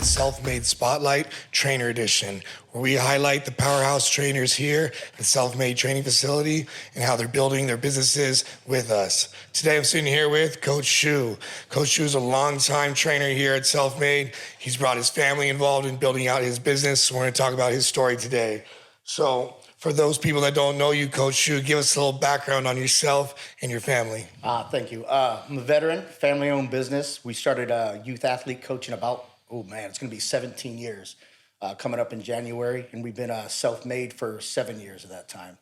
with Self-Made Spotlight Trainer Edition, where we highlight the powerhouse trainers here at Self-Made Training Facility and how they're building their businesses with us. Today I'm sitting here with Coach Schu. Coach Schu is a longtime trainer here at Self-Made. He's brought his family involved in building out his business. So we're going to talk about his story today. So for those people that don't know you, Coach Schu, give us a little background on yourself and your family. Thank you. I'm a veteran, family-owned business. We started youth athlete coaching about, it's going to be 17 years coming up in January, and we've been self-made for 7 years of that time.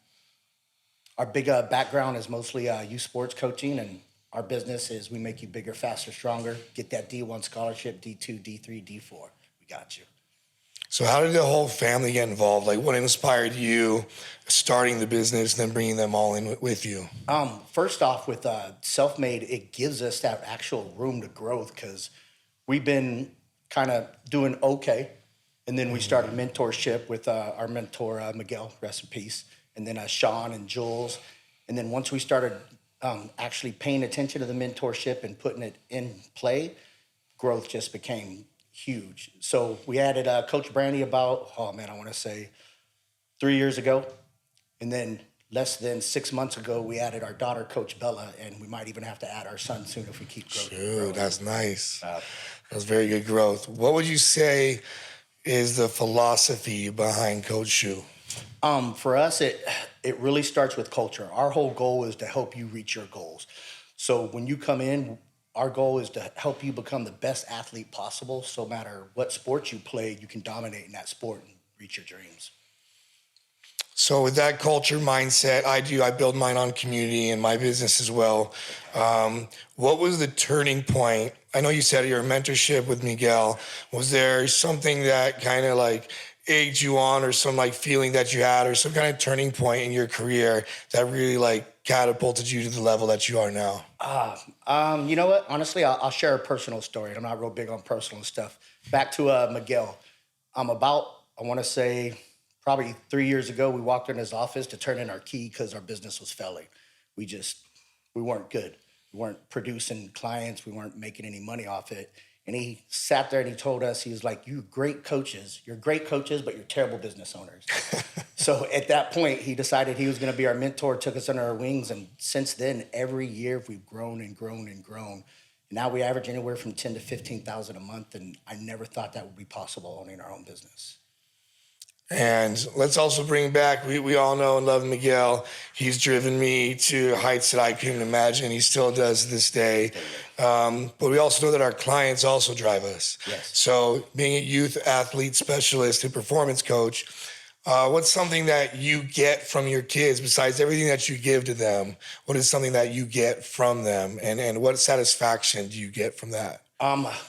Our big background is mostly youth sports coaching, and our business is we make you bigger, faster, stronger, get that D1 scholarship, D2, D3, D4. We got you. So how did the whole family get involved? Like, what inspired you starting the business, then bringing them all in with you? First off, with Self-Made, it gives us that actual room to growth because we've been kind of doing okay. And then we started mentorship with our mentor, Miguel, rest in peace, and then Sean and Jules. And then once we started actually paying attention to the mentorship and putting it in play, growth just became huge. So we added Coach Brandy about, I want to say 3 years ago. And then less than 6 months ago, we added our daughter, Coach Bella, and we might even have to add our son soon if we keep growing. Sure, that's nice. That's very good growth. What would you say is the philosophy behind Coach Schu? For us, it really starts with culture. Our whole goal is to help you reach your goals. So when you come in, our goal is to help you become the best athlete possible. So no matter what sport you play, you can dominate in that sport and reach your dreams. So with that culture mindset, I build mine on community and my business as well. What was the turning point? I know you said your mentorship with Miguel. Was there something that kind of like egged you on, or some like feeling that you had, or some kind of turning point in your career that really like catapulted you to the level that you are now? You know what? Honestly, I'll share a personal story. I'm not real big on personal stuff. Back to Miguel. I want to say, probably 3 years ago, we walked in his office to turn in our key because our business was failing. We weren't good. We weren't producing clients. We weren't making any money off it. And he sat there and he told us, he was like, you're great coaches, but you're terrible business owners. So at that point, he decided he was going to be our mentor, took us under our wings. And since then, every year we've grown and grown and grown. And now we average anywhere from 10 to 15,000 a month. And I never thought that would be possible owning our own business. And let's also bring back, we all know and love Miguel. He's driven me to heights that I couldn't imagine. He still does to this day. But we also know that our clients also drive us. Yes. So being a youth athlete specialist and performance coach, what's something that you get from your kids besides everything that you give to them? What is something that you get from them? And what satisfaction do you get from that?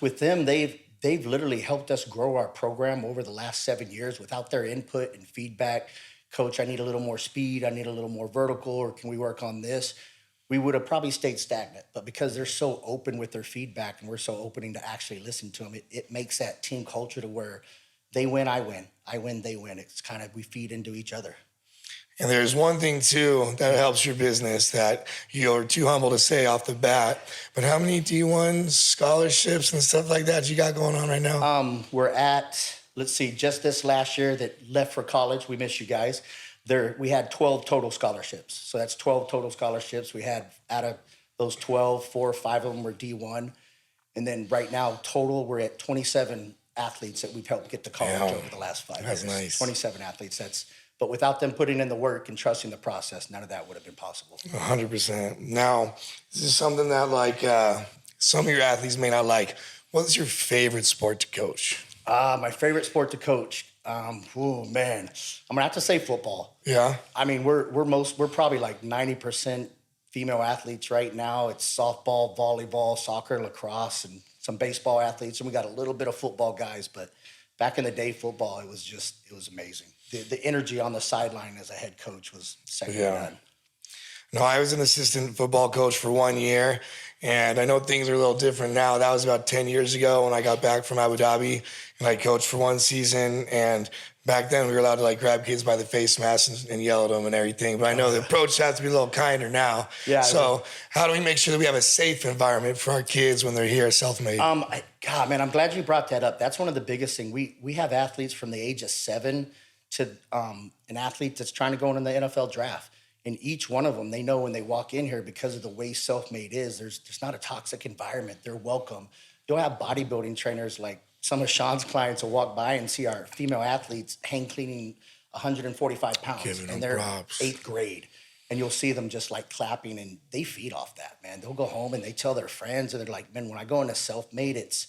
With them, they've literally helped us grow our program over the last 7 years. Without their input and feedback, Coach, I need a little more speed, I need a little more vertical, or can we work on this? We would have probably stayed stagnant. But because they're so open with their feedback and we're so opening to actually listen to them, it makes that team culture to where they win, I win. I win, they win. It's kind of, we feed into each other. And there's one thing, too, that helps your business that you're too humble to say off the bat. But how many D1 scholarships and stuff like that you got going on right now? We're at, just this last year that left for college, we miss you guys. We had 12 total scholarships. So that's 12 total scholarships. We had, out of those 12, 4 or 5 of them were D1. And then right now, total, we're at 27 athletes that we've helped get to college over the last 5 years. That's nice. 27 athletes. But without them putting in the work and trusting the process, none of that would have been possible. 100%. Now, this is something that like some of your athletes may not like. What's your favorite sport to coach? My favorite sport to coach, I'm gonna have to say football. Yeah. I mean, we're probably like 90% female athletes right now. It's softball, volleyball, soccer, lacrosse, and some baseball athletes, and we got a little bit of football guys. But back in the day, football, it was amazing. The energy on the sideline as a head coach was second to none. No, I was an assistant football coach for 1 year, and I know things are a little different now. That was about 10 years ago when I got back from Abu Dhabi, and I coached for 1 season. And back then, we were allowed to like grab kids by the face mask and yell at them and everything. But I know the approach has to be a little kinder now. Yeah. So, how do we make sure that we have a safe environment for our kids when they're here at Self-Made? God, man, I'm glad you brought that up. That's one of the biggest things. We have athletes from the age of 7 to an athlete that's trying to go into the NFL draft. And each one of them, they know when they walk in here, because of the way Self-Made is, there's not a toxic environment. They're welcome. You'll have bodybuilding trainers, like some of Sean's clients will walk by and see our female athletes hang cleaning 145 pounds, Giving them and they're props. 8th grade. And you'll see them just like clapping, and they feed off that, man. They'll go home and they tell their friends, and they're like, man, when I go into Self-Made, it's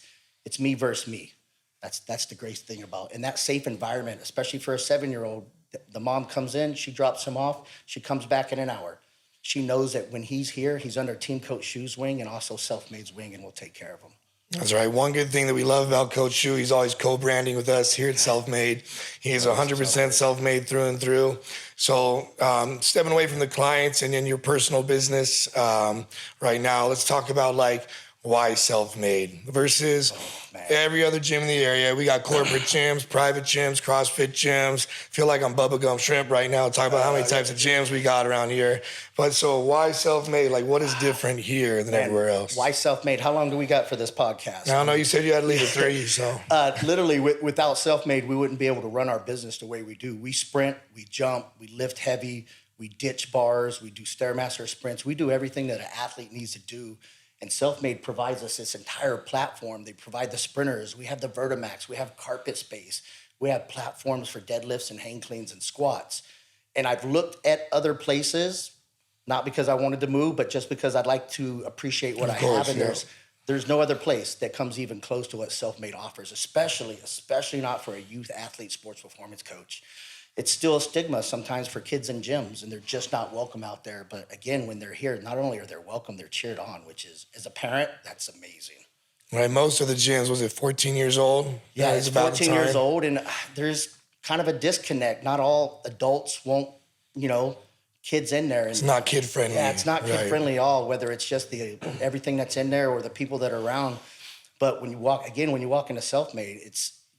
me versus me. That's the great thing about it. And that safe environment, especially for a 7-year-old. The mom comes in, she drops him off, she comes back in an hour. She knows that when he's here, he's under Team Coach Schu's wing and also Self-Made's wing, and we'll take care of him. That's right. One good thing that we love about Coach Schu, he's always co-branding with us here at Self-Made. He's 100% self-made through and through. So stepping away from the clients and in your personal business right now, let's talk about like why Self-Made versus every other gym in the area. We got corporate gyms, private gyms, CrossFit gyms. Feel like I'm Bubblegum Shrimp right now. Talk about how many types of gyms we got around here. But so why Self-Made? Like what is different here than everywhere else? Why Self-Made? How long do we got for this podcast? I don't know. You said you had to leave at 3, so. Literally, without Self-Made, we wouldn't be able to run our business the way we do. We sprint, we jump, we lift heavy, we ditch bars, we do Stairmaster sprints. We do everything that an athlete needs to do. And Self-Made provides us this entire platform. They provide the sprinters. We have the Vertimax. We have carpet space. We have platforms for deadlifts and hang cleans and squats. And I've looked at other places, not because I wanted to move, but just because I'd like to appreciate what I have. And there's no other place that comes even close to what Self-Made offers, especially not for a youth athlete sports performance coach. It's still a stigma sometimes for kids in gyms, and they're just not welcome out there. But again, when they're here, not only are they welcome, they're cheered on, which is, as a parent, that's amazing. Right, most of the gyms, was it 14 years old? Yeah, it's 14 years old, and there's kind of a disconnect. Not all adults want, kids in there. And it's not kid-friendly. Yeah, it's not kid-friendly at all, whether it's just everything that's in there or the people that are around. But when you walk into Self-Made,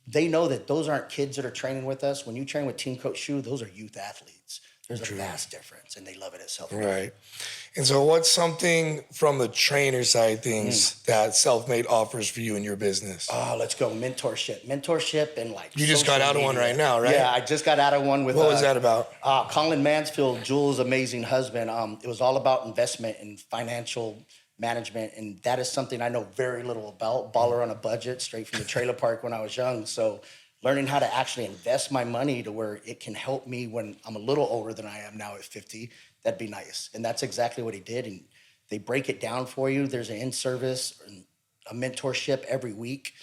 they know that those aren't kids that are training with us. When you train with Team Coach Schu, those are youth athletes. There's a vast difference, and they love it at Self-Made. Right. And so what's something from the trainer side of things that Self-Made offers for you in your business? Oh, let's go. Mentorship and like you just got out of one right now, right? Yeah, I just got out of one with... What was that about? Colin Mansfield, Jules' amazing husband. It was all about investment and financial management, and that is something I know very little about. Baller on a budget, straight from the trailer park when I was young. So learning how to actually invest my money to where it can help me when I'm a little older than I am now at 50, that'd be nice. And that's exactly what he did. And they break it down for you. There's an in-service, a mentorship every week.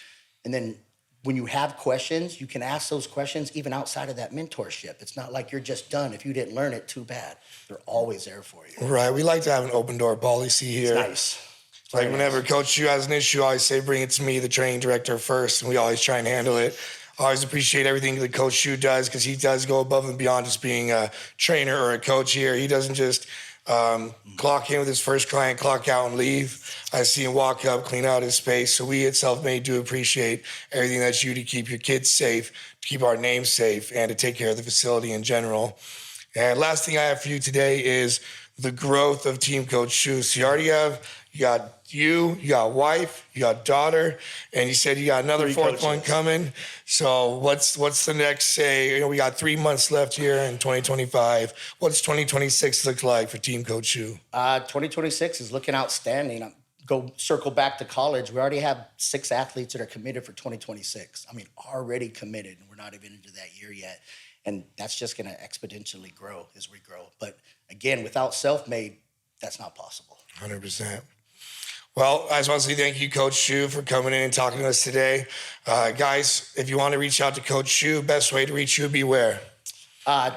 And then when you have questions, you can ask those questions even outside of that mentorship. It's not like you're just done. If you didn't learn it, too bad. They're always there for you. Right. We like to have an open door policy here. It's nice. Like whenever Coach Schu has an issue, I always say, bring it to me, the training director, first, and we always try and handle it. I always appreciate everything that Coach Schu does because he does go above and beyond just being a trainer or a coach here. He doesn't just clock in with his first client, clock out and leave. I see him walk up, clean out his space. So we at Self-Made do appreciate everything that you do to keep your kids safe, to keep our name safe, and to take care of the facility in general. And last thing I have for you today is the growth of Team Coach Schu. So you got you got wife, you got daughter, and you said you got another 3 fourth coaches. one coming. So what's the next, say, we got 3 months left here in 2025. What's 2026 look like for Team Coach Schu? 2026 is looking outstanding. Go circle back to college. We already have 6 athletes that are committed for 2026. I mean, already committed, and we're not even into that year yet. And that's just going to exponentially grow as we grow. But again, without Self-Made, that's not possible. 100%. Well, I just want to say thank you, Coach Schu, for coming in and talking to us today. Guys, if you want to reach out to Coach Schu, best way to reach you would be where?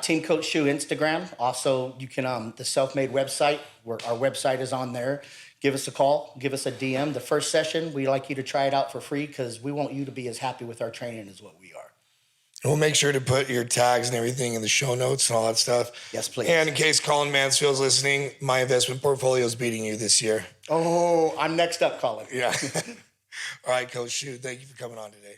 Team Coach Schu Instagram. Also, you can, the Self-Made website, where our website is on there. Give us a call, give us a DM. The first session, we like you to try it out for free because we want you to be as happy with our training as what we are. We'll make sure to put your tags and everything in the show notes and all that stuff. Yes, please. And in case Colin Mansfield's listening, my investment portfolio is beating you this year. Oh, I'm next up, Colin. Yeah. All right, Coach Schu, thank you for coming on today.